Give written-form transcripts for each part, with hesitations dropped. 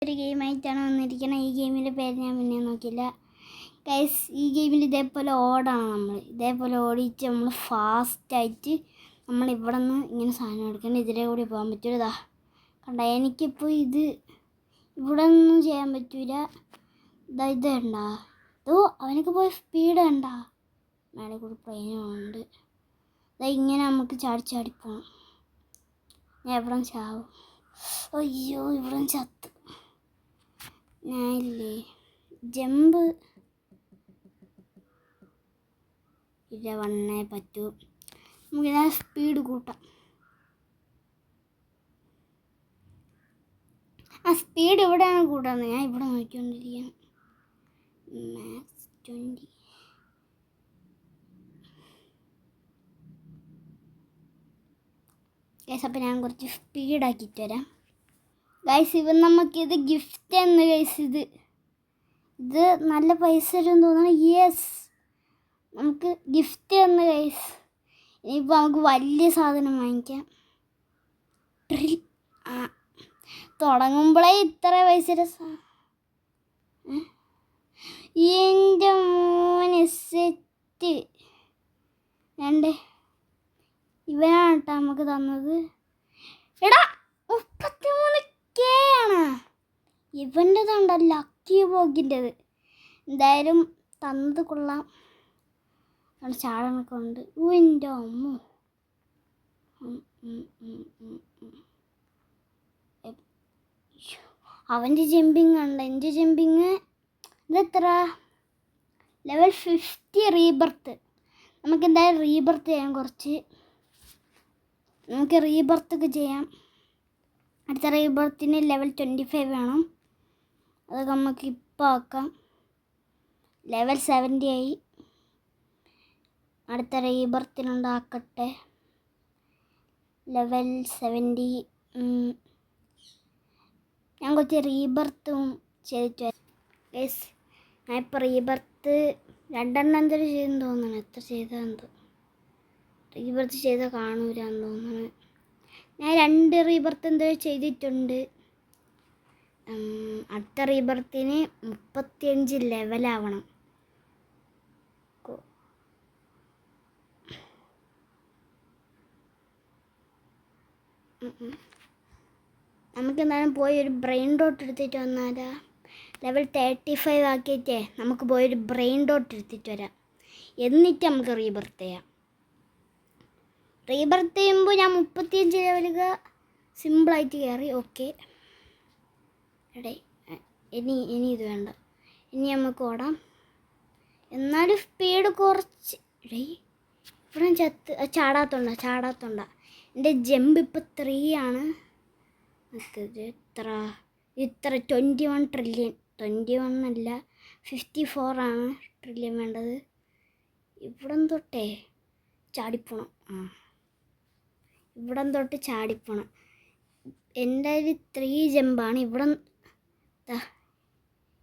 ഒരു ഗെയിമായിട്ടാണ് വന്നിരിക്കുന്നത്. ഈ ഗെയിമിൻ്റെ പേര് ഞാൻ പിന്നെ നോക്കിയില്ല ഗൈസ്. ഈ ഗെയിമിൽ ഇതേപോലെ ഓടണം. നമ്മൾ ഇതേപോലെ ഓടിച്ച് നമ്മൾ ഫാസ്റ്റായിട്ട് നമ്മൾ ഇവിടെ നിന്ന് ഇങ്ങനെ സാധനം എടുക്കണം. ഇതിലെ കൂടി പോകാൻ പറ്റൂലതാ കണ്ട. എനിക്കിപ്പോൾ ഇത് ഇവിടെ ഒന്നും ചെയ്യാൻ പറ്റൂല. ഇത് കണ്ടാ, ഇതോ അവനൊക്കെ പോയ സ്പീഡ് കണ്ടാ. മേലെ കൂടി പ്ലെയിനുണ്ട്. ഇങ്ങനെ നമുക്ക് ചാടി പോകണം. ഞാൻ എവിടെ ചാവും. അയ്യോ ഇവിടെ ചത്ത്. ഞാനില്ലേ ജമ്പ് ഇല്ല വണ്ണേ പറ്റൂ. നമുക്കിതാ സ്പീഡ് കൂട്ടാം. ആ സ്പീഡ് ഇവിടെയാണ് കൂട്ടാന്ന്. ഞാൻ ഇവിടെ നോക്കിക്കൊണ്ടിരിക്കുകയാണ്. മാക്സ് 20. ഗൈസ് അപ്പം ഞാൻ കുറച്ച് സ്പീഡാക്കിയിട്ട് വരാം ഗൈസ്. ഇവൻ നമുക്കിത് ഗിഫ്റ്റ് എന്ന് ഗൈസ്. ഇത് നല്ല പൈസ വരും തോന്നണം. യെസ്, നമുക്ക് ഗിഫ്റ്റ് എന്ന് ഗൈസ്. ഇനിയിപ്പോൾ നമുക്ക് വലിയ സാധനം വാങ്ങിക്കാം. തുടങ്ങുമ്പോഴേ ഇത്ര പൈസ എൻ്റെ മോനെ സെറ്റ്. രണ്ട് ഇവനാണ് കേട്ടോ നമുക്ക് തന്നത്. എടാ 33K ആണ് ഇവൻ്റെതുണ്ട്, ലക്കി ബോഗിൻ്റെത്. എന്തായാലും തന്നത് കൊള്ളാം. ചാടനൊക്കെ ഉണ്ട്. എൻ്റെ അമ്മ. അവൻ്റെ ജമ്പിങ് ഉണ്ട്. എൻ്റെ ജമ്പിങ് ഇതെത്ര? Level 50 rebirth. നമുക്ക് എന്തായാലും റീബർത്ത് ചെയ്യാം. നമുക്ക് റീബർത്തൊക്കെ ചെയ്യാം. അടുത്ത റീബർത്തിന് ലെവൽ 25 വേണം. അതൊക്കെ നമുക്ക് ഇപ്പോൾ ആക്കാം. ലെവൽ 70 ആയി. അടുത്ത റീബർത്തിനുണ്ടാക്കട്ടെ. ലെവൽ 70. ഞാൻ കുറച്ച് റീബർത്തും ചെയ്തിട്ട് ഗൈസ്. ഞാൻ ഇപ്പോൾ റീബർത്ത് 2 എന്തെങ്കിലും ചെയ്തെന്ന് തോന്നുന്നു. എത്ര ചെയ്തതെന്തോ റീബർത്ത് ചെയ്താൽ കാണൂലെന്ന് തോന്നുന്നു. ഞാൻ 2 റീബർത്ത് എന്തോ ചെയ്തിട്ടുണ്ട്. അടുത്ത റീബർത്തിന് 35 ലെവലാവണം. നമുക്ക് എന്തായാലും പോയി ഒരു ബ്രെയിൻ ഡോട്ട് എടുത്തിട്ട് വന്നാലാ. ലെവൽ 35 ആക്കിയിട്ടേ നമുക്ക് പോയൊരു ബ്രെയിൻ ഡോട്ട് എടുത്തിട്ട് വരാം. എന്നിട്ട് നമുക്ക് റീബർത്ത് ചെയ്യാം. റീബർത്ത് ചെയ്യുമ്പോൾ ഞാൻ 35 ലെവലുക സിമ്പിളായിട്ട് കയറി. ഓക്കെ എടേ ഇനി ഇത് വേണ്ട. ഇനി നമുക്ക് ഓടാം. എന്നാലും സ്പീഡ് കുറച്ച്. എടേ ഇവിടെ ചാടാത്തോണ്ട. എൻ്റെ ജമ്പ് ഇപ്പോൾ 3 ആണ്. ഇത്ര 21 ട്രില്യൺ. 21 അല്ല 54 ആണ് ട്രില്യൺ വേണ്ടത്. ഇവിടം തൊട്ടേ ചാടിപ്പോണം. ഇവിടം തൊട്ട് ചാടിപ്പോണം. എൻ്റെ ഒരു 3 ജമ്പാണ്.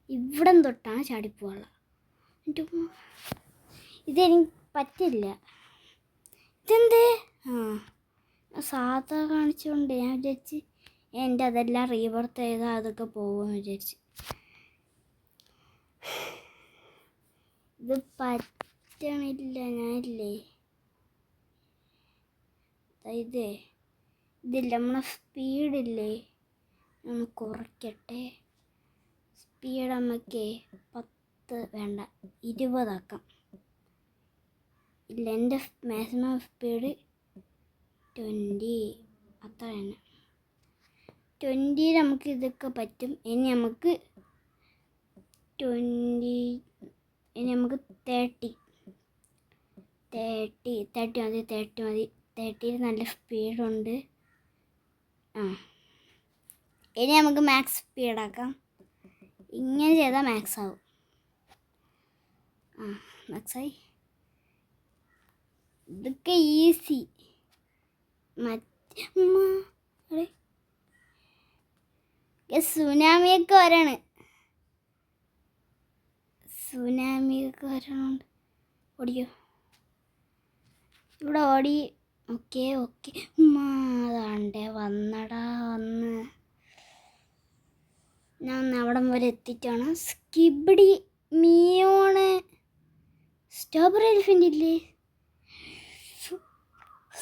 ഇവിടം തൊട്ടാണ് ചാടിപ്പോവാനുള്ളത്. ഇതെനിക്ക് പറ്റില്ല. ഇതെന്ത് സാധാ കാണിച്ചുകൊണ്ട് ഞാൻ വിചാരിച്ച് എൻ്റെ അതെല്ലാം റീബർത്ത് ചെയ്താൽ അതൊക്കെ പോകുമെന്ന് വിചാരിച്ച്. ഇത് പറ്റണില്ല. ഞാനില്ലേ ഇതില്ല നമ്മളെ സ്പീഡില്ലേ ഒന്ന് കുറയ്ക്കട്ടെ. സ്പീഡ് നമുക്ക് 10 വേണ്ട 20 ആക്കാം. ഇല്ല, എൻ്റെ മാക്സിമം സ്പീഡ് 20. അത്ര തന്നെ. 20 നമുക്ക് ഇതൊക്കെ പറ്റും. ഇനി നമുക്ക് 30 മതി. 30 നല്ല സ്പീഡുണ്ട്. ഇനി നമുക്ക് മാക്സ് സ്പീഡാക്കാം. ഇങ്ങനെ ചെയ്താൽ മാക്സ് ആവും. മാക്സായി. ഇതൊക്കെ ഈസി. സുനാമിയൊക്കെ വരണുണ്ട്. ഓടിയോ ഇവിടെ ഓടി. ഓക്കെ അതാണ്ടേ വന്ന് ഞാൻ ഒന്ന് അവിടം വരെ എത്തിയിട്ടാണ്. സ്കിബിഡി മിയോണ് സ്ട്രോബെറി എലിഫൻ്റ് ഇല്ലേ?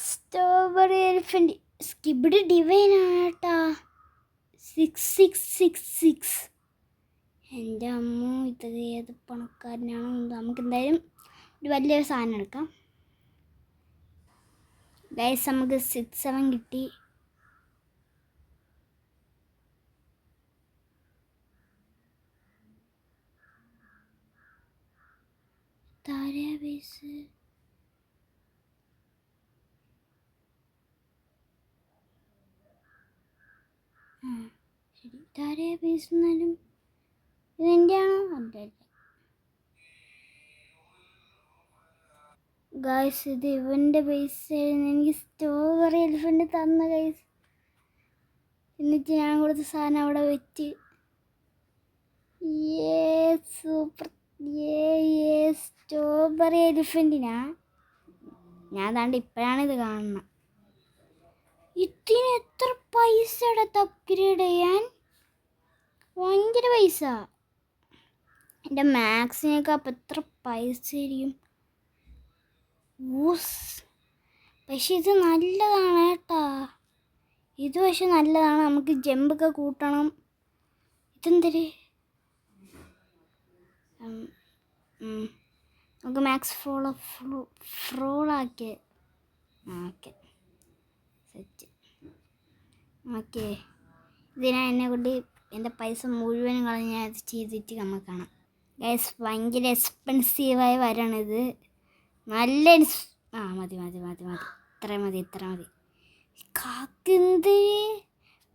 സ്ട്രോബെറി എലിഫൻ്റ് സ്കിബിഡി ഡിവൈനാണ് കേട്ടാ. 6666. എൻ്റെ അമ്മ, ഇത് ഏത് പണക്കാരനാണോ? നമുക്ക് എന്തായാലും ഒരു വലിയൊരു സാധനം എടുക്കാം. ഗൈസ് നമുക്ക് 67 കിട്ടി. താരയാ ബേസ് ശരി. താരയാ ബേസ് എന്നാലും ഇതെൻ്റെ ആണോ? അല്ല. ഗൈസ് ഇത് ഇവൻ്റെ ബേസ് എനിക്ക് സ്ട്രോബെറി എലിഫൻ്റ് തന്ന ഗൈസ്. എന്നിട്ട് ഞാൻ കൊടുത്ത സാധനം അവിടെ വെച്ച് സൂപ്പർ സ്ട്രോബെറി എലിഫൻറ്റിനാ. ഞാൻ താണ്ട് ഇപ്പോഴാണ് ഇത് കാണുന്നത്. ഇതിന് എത്ര പൈസ എടുത്ത് അപ്ഗ്രേഡ് ചെയ്യാൻ? ഭയങ്കര പൈസ. എൻ്റെ മാക്സിനൊക്കെ അപ്പം എത്ര പൈസ ആയിരിക്കും? പക്ഷെ ഇത് നല്ലതാണ് കേട്ടാ. ഇത് പക്ഷെ നല്ലതാണ്. നമുക്ക് ജമ്പൊക്കെ കൂട്ടണം. ഇതെന്തര്? നമുക്ക് മാക്സ് ഫ്രോളാക്കിയ ഓക്കെ സെറ്റ്. ഓക്കെ, ഇതിനാ എന്നെ കൊണ്ട് എൻ്റെ പൈസ മുഴുവനും കളഞ്ഞ് ഞാൻ ഇത് ചെയ്തിട്ട് നമുക്ക് കാണാം. ഗൈസ് ഭയങ്കര എക്സ്പെൻസീവായി വരണത്. നല്ല മതി ഇത്ര മതി. കാക്കെന്ത്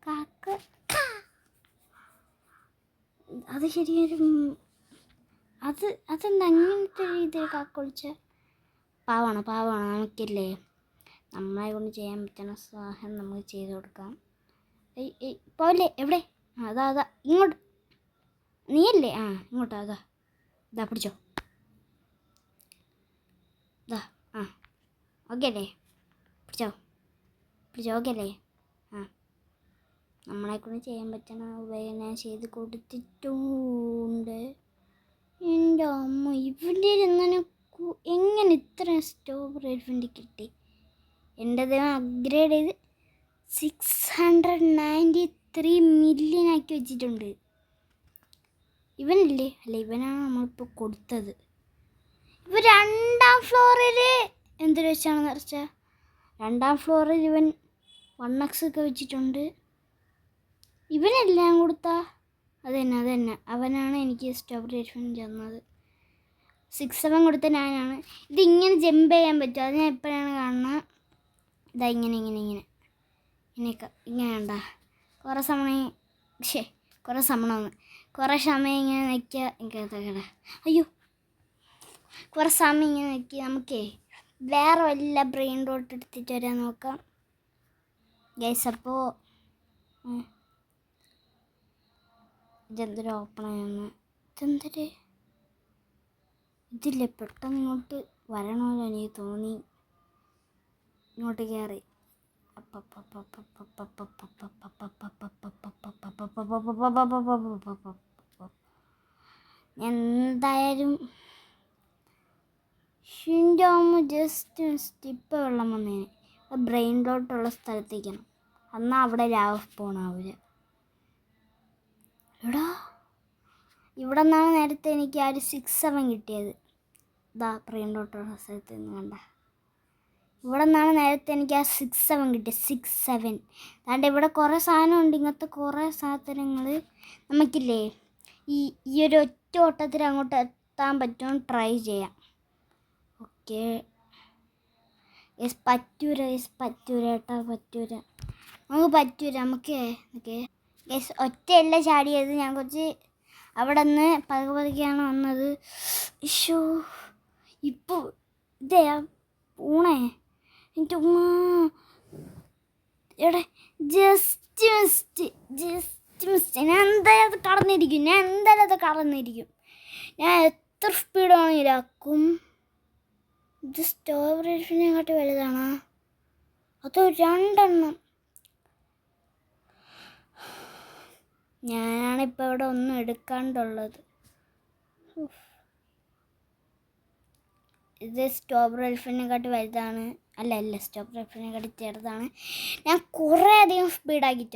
കാക്ക അത് ശരിയൊരു അതെന്താ അങ്ങനത്തെ രീതിയിൽ കാക്കൊളിച്ച? പാവാണ്. നമുക്കില്ലേ നമ്മളെ കൊണ്ട് ചെയ്യാൻ പറ്റുന്ന സഹായം നമുക്ക് ചെയ്ത് കൊടുക്കാം. പോലെ എവിടെ? അതാ ഇങ്ങോട്ട്. നീയല്ലേ? ഇങ്ങോട്ടാ. ഇതാ പിടിച്ചോ. ഓക്കെ അല്ലേ? പിടിച്ചോ. ഓക്കെ അല്ലേ? നമ്മളെ കൊണ്ട് ചെയ്യാൻ പറ്റുന്ന ഉപയോഗം ഞാൻ ചെയ്ത് കൊടുത്തിട്ടുണ്ട്. എൻ്റെ അമ്മ, ഇവൻ്റെ എങ്ങനെ ഇത്ര സ്ട്രോബെറി എലിഫൻ്റ് കിട്ടി? എൻ്റെത് അപ്ഗ്രേഡ് ചെയ്ത് 693 മില്യൺ ആക്കി വെച്ചിട്ടുണ്ട്. ഇവനല്ലേ? അല്ല, ഇവനാണ് നമ്മളിപ്പോൾ കൊടുത്തത്. ഇവ 2ാം ഫ്ലോറിൽ എന്തൊരു വെച്ചാണെന്ന് വെച്ചാൽ 2ാം ഫ്ലോറിൽ ഇവൻ 1x ഒക്കെ വെച്ചിട്ടുണ്ട്. ഇവനെല്ലാം കൊടുത്താ അത് തന്നെ അവനാണ് എനിക്ക് സ്ട്രോബെറി എലിഫൻ്റ് തന്നത്. 67 കൊടുത്ത ഞാനാണ്. ഇതിങ്ങനെ ജമ്പ് ചെയ്യാൻ പറ്റും. അത് ഞാൻ എപ്പോഴാണ് കാണുന്നത്. ഇതാ ഇങ്ങനെ ഇങ്ങനെയൊക്കെ ഉണ്ടാ കുറേ സമയം ഇങ്ങനെ നിൽക്കുക. എനിക്കത് അയ്യോ, കുറേ സമയം ഇങ്ങനെ നിൽക്കുക. നമുക്കേ വേറെ വല്ല ബ്രെയിൻ റോട്ട് എടുത്തിട്ട് വരാൻ നോക്കാം ഗൈസ്. അപ്പോൾ ഇതെന്തൊരു ഓപ്പൺ ആയെന്ന്. ഇതില്ലേ പെട്ടെന്ന് ഇങ്ങോട്ട് വരണമല്ലോ എനിക്ക് തോന്നി. ഇങ്ങോട്ട് കയറി എന്തായാലും ജസ്റ്റ് സ്റ്റിപ്പ് വെള്ളം വന്നേനെ. ബ്രെയിനിലോട്ടുള്ള സ്ഥലത്തേക്കാണ്. എന്നാൽ അവിടെ ലാവ് പോണാവില്ല. ഇവിടെ നിന്നാണ് നേരത്തെ എനിക്ക് ആ ഒരു 67 കിട്ടിയത്. ഇതാ ബ്രെയിനിലോട്ടുള്ള സ്ഥലത്ത് നിന്ന് കണ്ട. ഇവിടെ നിന്നാണ് നേരത്തെ എനിക്ക് ആ 67 കിട്ടിയത്. 67. അതുകൊണ്ട് ഇവിടെ കുറേ സാധനമുണ്ട്. ഇങ്ങനത്തെ കുറേ സാധനങ്ങൾ നമുക്കില്ലേ ഈ ഒരു ഒറ്റ ഓട്ടത്തിൽ അങ്ങോട്ട് എത്താൻ പറ്റുമെന്ന് ട്രൈ ചെയ്യാം. ഓക്കെ പറ്റൂര നമുക്ക് ഒറ്റയല്ല ചാടിയത്. ഞാൻ കുറച്ച് അവിടെ നിന്ന് പതുക്കെയാണ് വന്നത്. ഇഷോ ഇപ്പോൾ ഇതേ ഊണേ എനിക്ക് എവിടെ ജസ്റ്റ് മിസ്റ്റ്. ഞാൻ എന്തായാലും അത് കടന്നിരിക്കും. ഞാൻ എത്ര സ്പീഡാണെങ്കിലാക്കും. ഇത് സ്ട്രോബെറി എലിഫൻ്റിനെക്കാട്ടി വലുതാണ്. അത് 2 എണ്ണം. ഞാനാണ് ഞാനിപ്പോൾ ഇവിടെ ഒന്നും എടുക്കാണ്ടുള്ളത്. ഇത് സ്റ്റോബർ എൽഫിനെക്കാട്ടി വലുതാണ്. അല്ല സ്റ്റോബർ എൽഫിനെക്കാട്ടി ചെറുതാണ്. ഞാൻ കുറേ അധികം സ്പീഡാക്കിയിട്ട് വരാം.